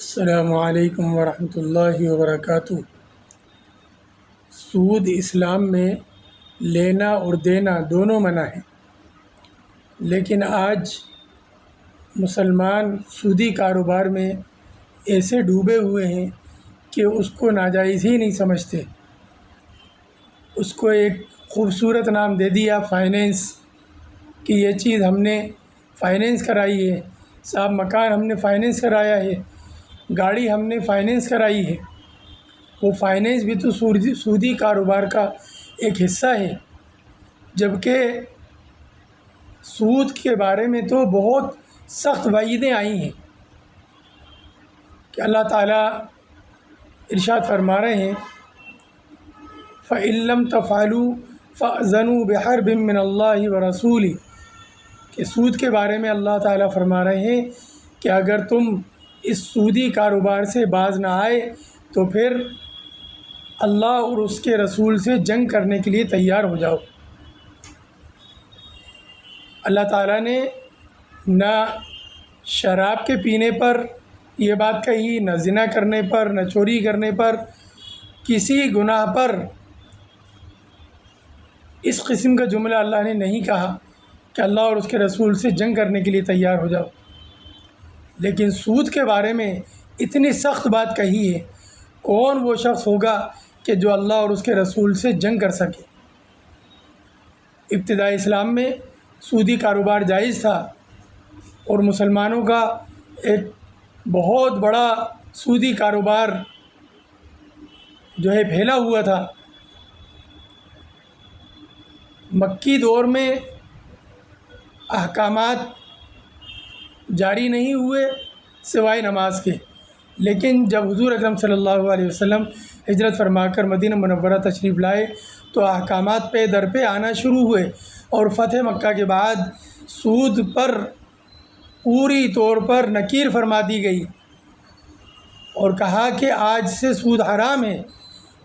السلام علیکم ورحمۃ اللہ وبرکاتہ۔ سود اسلام میں لینا اور دینا دونوں منع ہیں، لیکن آج مسلمان سودی کاروبار میں ایسے ڈوبے ہوئے ہیں کہ اس کو ناجائز ہی نہیں سمجھتے۔ اس کو ایک خوبصورت نام دے دیا فائنینس، کہ یہ چیز ہم نے فائنینس کرائی ہے، صاحب مکان ہم نے فائنینس کرایا ہے، گاڑی ہم نے فائنینس کرائی ہے۔ وہ فائنینس بھی تو سودی کاروبار کا ایک حصہ ہے، جبکہ سود کے بارے میں تو بہت سخت وعیدیں آئی ہیں کہ اللہ تعالیٰ ارشاد فرما رہے ہیں فَإِن لَّمْ تَفْعَلُوا فَأْذَنُوا بِحَرْبٍ مِّنَ اللَّهِ وَرَسُولِهِ، کہ سود کے بارے میں اللہ تعالیٰ فرما رہے ہیں کہ اگر تم اس سودی کاروبار سے باز نہ آئے تو پھر اللہ اور اس کے رسول سے جنگ کرنے کے لیے تیار ہو جاؤ۔ اللہ تعالیٰ نے نہ شراب کے پینے پر یہ بات کہی، نہ زنا کرنے پر، نہ چوری کرنے پر، کسی گناہ پر اس قسم کا جملہ اللہ نے نہیں کہا کہ اللہ اور اس کے رسول سے جنگ کرنے کے لیے تیار ہو جاؤ، لیکن سود کے بارے میں اتنی سخت بات کہی ہے۔ کون وہ شخص ہوگا کہ جو اللہ اور اس کے رسول سے جنگ کر سکے؟ ابتدائی اسلام میں سودی کاروبار جائز تھا، اور مسلمانوں کا ایک بہت بڑا سودی کاروبار جو ہے پھیلا ہوا تھا۔ مکی دور میں احکامات جاری نہیں ہوئے سوائے نماز کے، لیکن جب حضور اکرم صلی اللہ علیہ وسلم ہجرت فرما کر مدینہ منورہ تشریف لائے تو احکامات پہ در پہ آنا شروع ہوئے، اور فتح مکہ کے بعد سود پر پوری طور پر نکیر فرما دی گئی، اور کہا کہ آج سے سود حرام ہے۔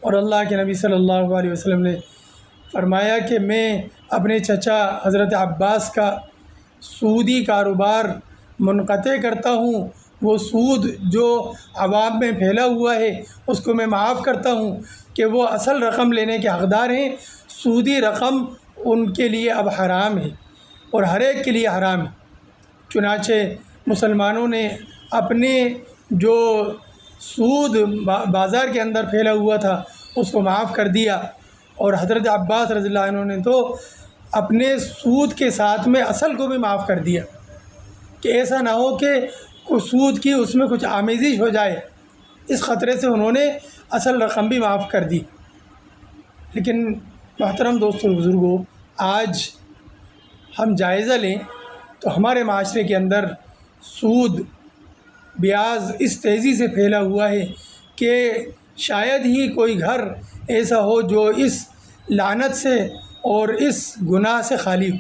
اور اللہ کے نبی صلی اللہ علیہ وسلم نے فرمایا کہ میں اپنے چچا حضرت عباس کا سودی کاروبار منقطع کرتا ہوں، وہ سود جو عوام میں پھیلا ہوا ہے اس کو میں معاف کرتا ہوں، کہ وہ اصل رقم لینے کے حقدار ہیں، سودی رقم ان کے لیے اب حرام ہے، اور ہر ایک کے لیے حرام ہے۔ چنانچہ مسلمانوں نے اپنے جو سود بازار کے اندر پھیلا ہوا تھا اس کو معاف کر دیا، اور حضرت عباس رضی اللہ عنہ نے تو اپنے سود کے ساتھ میں اصل کو بھی معاف کر دیا، کہ ایسا نہ ہو کہ کوئی سود کی اس میں کچھ آمیزش ہو جائے، اس خطرے سے انہوں نے اصل رقم بھی معاف کر دی۔ لیکن محترم دوستوں بزرگوں، آج ہم جائزہ لیں تو ہمارے معاشرے کے اندر سود بیاز اس تیزی سے پھیلا ہوا ہے کہ شاید ہی کوئی گھر ایسا ہو جو اس لعنت سے اور اس گناہ سے خالی ہو۔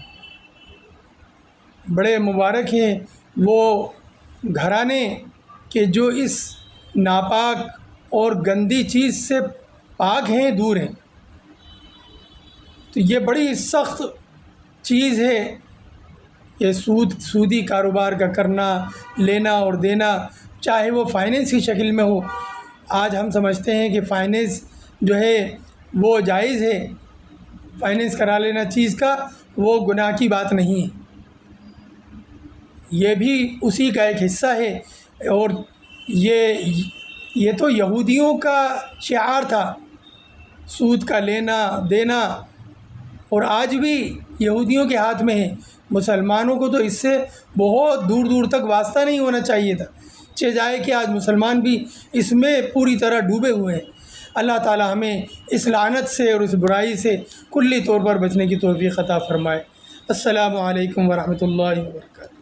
بڑے مبارک ہیں وہ گھرانے کہ جو اس ناپاک اور گندی چیز سے پاک ہیں، دور ہیں۔ تو یہ بڑی سخت چیز ہے، یہ سودی کاروبار کا کرنا، لینا اور دینا، چاہے وہ فائنینس کی شکل میں ہو۔ آج ہم سمجھتے ہیں کہ فائنینس جو ہے وہ جائز ہے، فائنینس کرا لینا چیز کا وہ گناہ کی بات نہیں ہے، یہ بھی اسی کا ایک حصہ ہے۔ اور یہ تو یہودیوں کا شعار تھا، سود کا لینا دینا، اور آج بھی یہودیوں کے ہاتھ میں ہے۔ مسلمانوں کو تو اس سے بہت دور دور تک واسطہ نہیں ہونا چاہیے تھا، جائے کہ آج مسلمان بھی اس میں پوری طرح ڈوبے ہوئے ہیں۔ اللہ تعالی ہمیں اس لعنت سے اور اس برائی سے کلی طور پر بچنے کی توفیق عطا فرمائے۔ السلام علیکم ورحمۃ اللہ وبرکاتہ۔